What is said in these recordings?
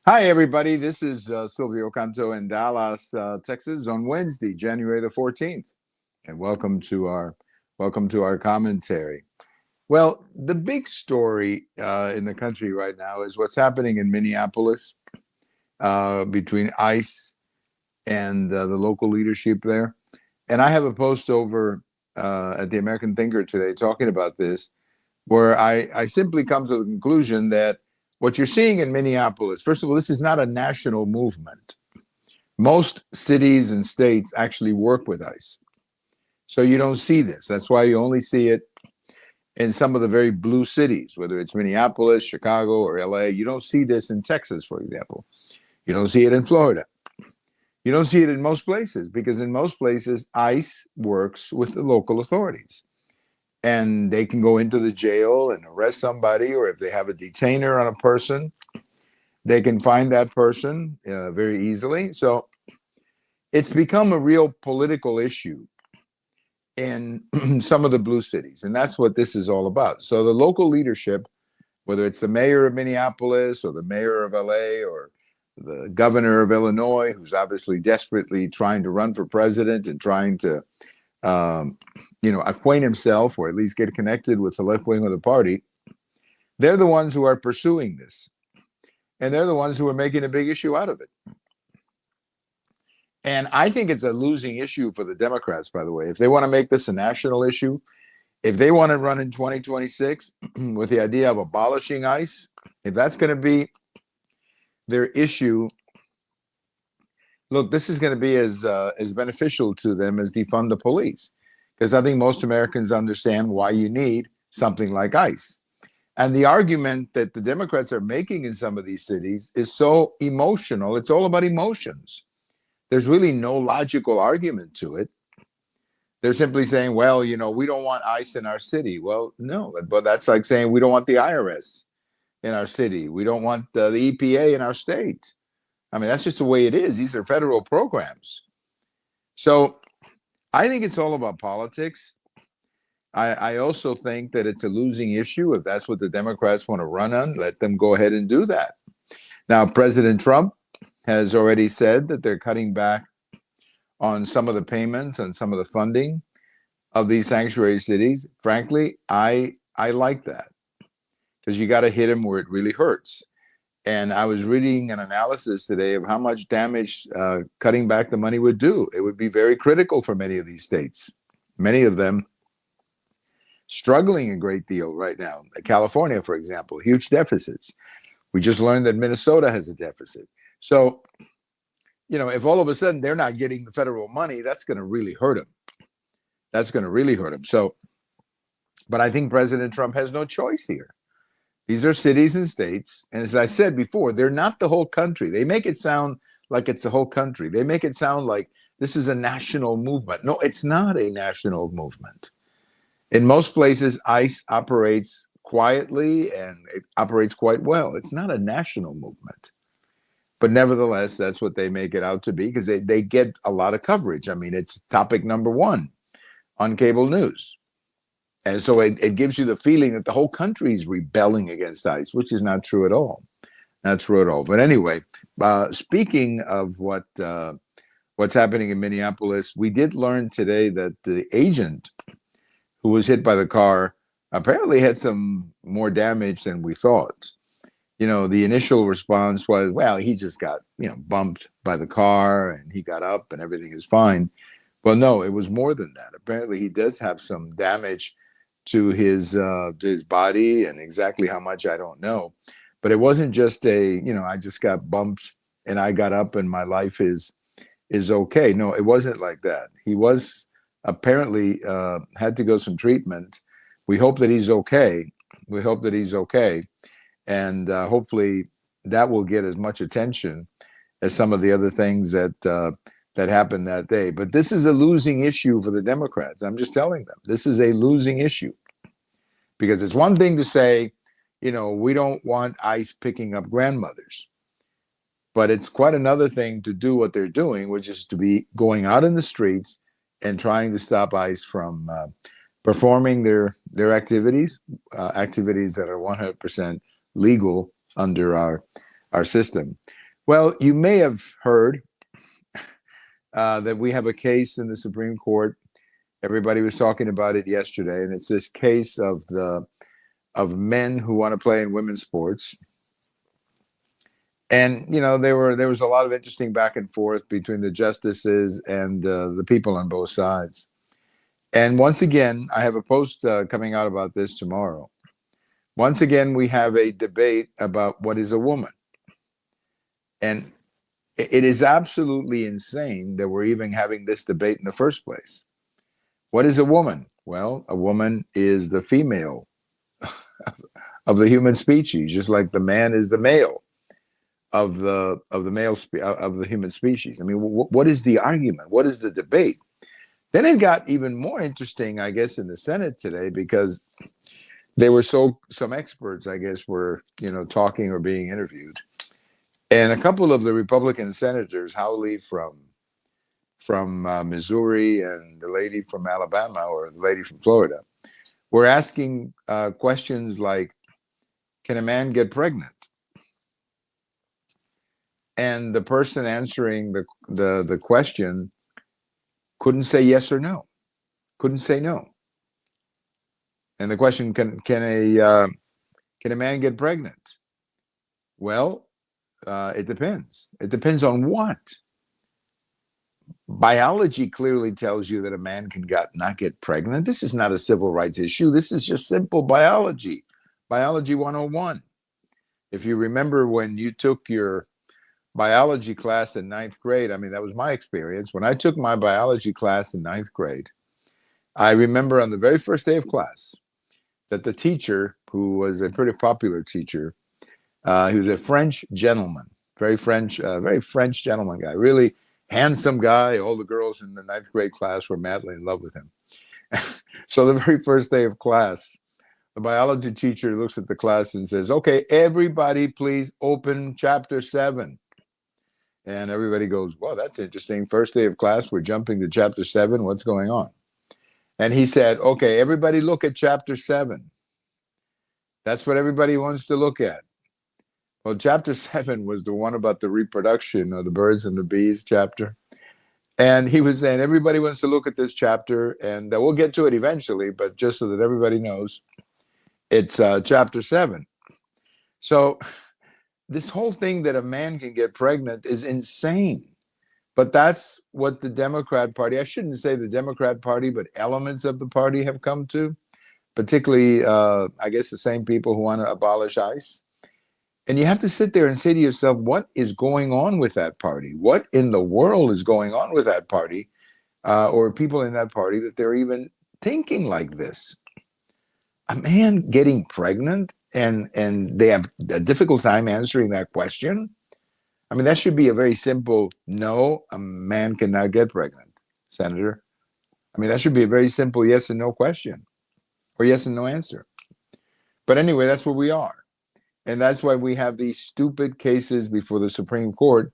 Hi, everybody. This is Silvio Canto in Dallas, Texas, on Wednesday, January the 14th, and welcome to our commentary. Well, the big story in the country right now is what's happening in Minneapolis between ICE and the local leadership there. And I have a post over at the American Thinker today talking about this, where I simply come to the conclusion that what you're seeing in Minneapolis, first of all, this is not a national movement. Most cities and states actually work with ICE. So you don't see this. That's why you only see it in some of the very blue cities, whether it's Minneapolis, Chicago, or LA. You don't see this in Texas, for example. You don't see it in Florida. You don't see it in most places because in most places, ICE works with the local authorities. And they can go into the jail and arrest somebody, or if they have a detainer on a person, they can find that person very easily. So it's become a real political issue in some of the blue cities, and that's what this is all about. So the local leadership, whether it's the mayor of Minneapolis or the mayor of LA or the governor of Illinois, who's obviously desperately trying to run for president and trying to acquaint himself or at least get connected with the left wing of the party, they're the ones who are pursuing this. And they're the ones who are making a big issue out of it. And I think it's a losing issue for the Democrats, by the way. If they want to make this a national issue, if they want to run in 2026 with the idea of abolishing ICE, if that's going to be their issue, look, this is going to be as beneficial to them as defund the police. Because I think most Americans understand why you need something like ICE. And the argument that the Democrats are making in some of these cities is so emotional. It's all about emotions. There's really no logical argument to it. They're simply saying, well, we don't want ICE in our city. Well, no, but that's like saying we don't want the IRS in our city. We don't want the EPA in our state. I mean, that's just the way it is. These are federal programs. So I think it's all about politics. I also think that it's a losing issue. If that's what the Democrats want to run on, let them go ahead and do that. Now, President Trump has already said that they're cutting back on some of the payments and some of the funding of these sanctuary cities. Frankly, I like that because you got to hit them where it really hurts. And I was reading an analysis today of how much damage cutting back the money would do. It would be very critical for many of these states, many of them struggling a great deal right now. California, for example, huge deficits. We just learned that Minnesota has a deficit. So, if all of a sudden they're not getting the federal money, that's going to really hurt them. That's going to really hurt them. So, but I think President Trump has no choice here. These are cities and states. And as I said before, they're not the whole country. They make it sound like it's the whole country. They make it sound like this is a national movement. No, it's not a national movement. In most places, ICE operates quietly and it operates quite well. It's not a national movement. But nevertheless, that's what they make it out to be because they get a lot of coverage. I mean, it's topic number one on cable news. And so it gives you the feeling that the whole country is rebelling against ICE, which is not true at all. Not true at all. But anyway, speaking of what's happening in Minneapolis, we did learn today that the agent who was hit by the car apparently had some more damage than we thought. The initial response was, well, he just got, bumped by the car and he got up and everything is fine. Well, no, it was more than that. Apparently he does have some damage to his body, and exactly how much, I don't know. But it wasn't just I just got bumped and I got up and my life is okay. No, it wasn't like that. He was apparently had to go some treatment. We hope that he's okay. We hope that he's okay. And hopefully that will get as much attention as some of the other things that happened that day. But this is a losing issue for the Democrats. I'm just telling them, this is a losing issue. Because it's one thing to say, we don't want ICE picking up grandmothers. But it's quite another thing to do what they're doing, which is to be going out in the streets and trying to stop ICE from performing their activities that are 100% legal under our our system. Well, you may have heard that we have a case in the Supreme Court. Everybody was talking about it yesterday, and it's this case of men who want to play in women's sports. And there was a lot of interesting back and forth between the justices and the people on both sides. And once again, I have a post coming out about this tomorrow. Once again, we have a debate about what is a woman. And it is absolutely insane that we're even having this debate in the first place. What is a woman? Well, a woman is the female of the human species, just like the man is the male of the human species. I mean, what is the argument? What is the debate? Then it got even more interesting, I guess, in the Senate today, because they were some experts, I guess, were talking or being interviewed, and a couple of the Republican senators, Hawley from Missouri and the lady from Alabama or the lady from Florida, were asking questions like, "Can a man get pregnant?" And the person answering the question couldn't say yes or no, couldn't say no. And the question, can a man get pregnant? Well, it depends. It depends on what. Biology clearly tells you that a man can not get pregnant. This is not a civil rights issue. This is just simple biology. Biology 101. If you remember when you took your biology class in ninth grade, I mean, that was my experience. When I took my biology class in ninth grade, I remember on the very first day of class that the teacher, who was a pretty popular teacher, he was a French gentleman, very French gentleman guy, really handsome guy. All the girls in the ninth grade class were madly in love with him. So the very first day of class, the biology teacher looks at the class and says, "Okay, everybody please open chapter 7. And everybody goes, "Well, that's interesting. First day of class, we're jumping to chapter 7. What's going on?" And he said, "Okay, everybody look at chapter 7. That's what everybody wants to look at." Well, chapter 7 was the one about the reproduction of the birds and the bees chapter. And he was saying, everybody wants to look at this chapter, and we'll get to it eventually, but just so that everybody knows, it's chapter 7. So this whole thing that a man can get pregnant is insane. But that's what the Democrat Party, I shouldn't say the Democrat Party, but elements of the party have come to, particularly, I guess, the same people who want to abolish ICE. And you have to sit there and say to yourself, what is going on with that party? What in the world is going on with that party or people in that party that they're even thinking like this? A man getting pregnant and they have a difficult time answering that question? I mean, that should be a very simple, no, a man cannot get pregnant, Senator. I mean, that should be a very simple yes and no question or yes and no answer. But anyway, that's where we are. And that's why we have these stupid cases before the Supreme Court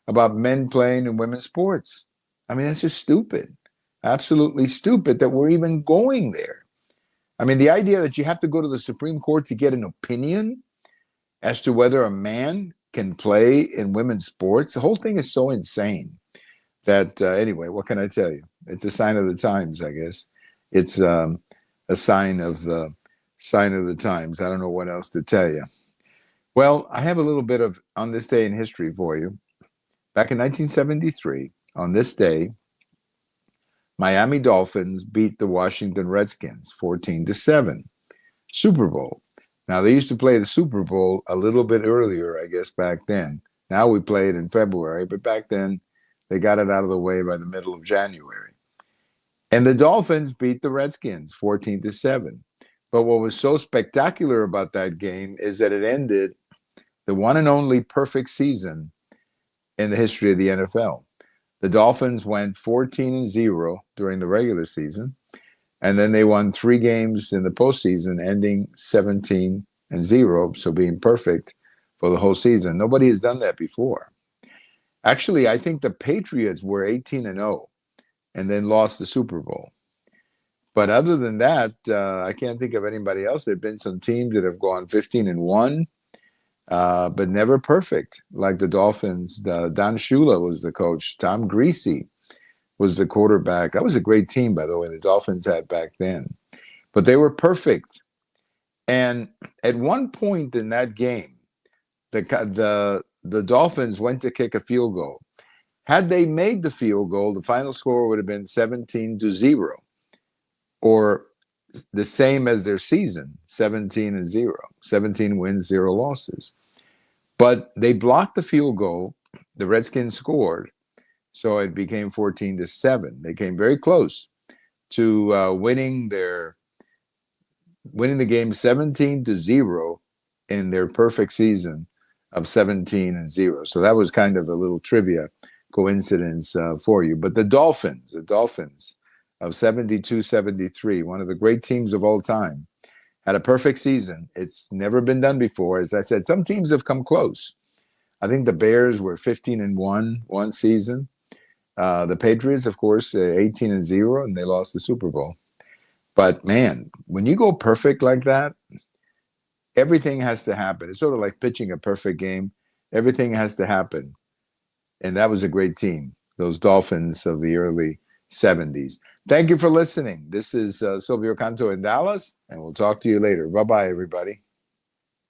about men playing in women's sports. I mean, that's just stupid, absolutely stupid that we're even going there. I mean, the idea that you have to go to the Supreme Court to get an opinion as to whether a man can play in women's sports, the whole thing is so insane that, anyway, what can I tell you? It's a sign of the times, I guess. It's a sign of the times. I don't know what else to tell you. Well, I have a little bit of on this day in history for you. Back in 1973, on this day, Miami Dolphins beat the Washington Redskins 14-7. Super Bowl. Now, they used to play the Super Bowl a little bit earlier, I guess, back then. Now we play it in February, but back then they got it out of the way by the middle of January. And the Dolphins beat the Redskins 14-7. But what was so spectacular about that game is that it ended the one and only perfect season in the history of the NFL. The Dolphins went 14-0 during the regular season, and then they won 3 games in the postseason, ending 17-0, so being perfect for the whole season. Nobody has done that before. Actually, I think the Patriots were 18-0 and then lost the Super Bowl. But other than that, I can't think of anybody else. There have been some teams that have gone 15-1. but never perfect like the Dolphins. Don Shula was the coach. Tom Greasy was the quarterback. That was a great team, by the way, the Dolphins had back then. But they were perfect. And at one point in that game, the Dolphins went to kick a field goal. Had they made the field goal, the final score would have been 17-0, or the same as their season, 17-0, 17 wins, 0 losses. But they blocked the field goal. The Redskins scored, so it became 14-7. They came very close to winning the game 17-0 in their perfect season of 17-0. So that was kind of a little trivia coincidence for you. But the Dolphins of 72-73, one of the great teams of all time, had a perfect season. It's never been done before. As I said, some teams have come close. I think the Bears were 15-1 one season. The Patriots, of course, 18-0, and they lost the Super Bowl. But man, when you go perfect like that, everything has to happen. It's sort of like pitching a perfect game. Everything has to happen. And that was a great team, those Dolphins of the early 70s. Thank you for listening. This is Silvio Canto in Dallas, and we'll talk to you later. Bye-bye, everybody.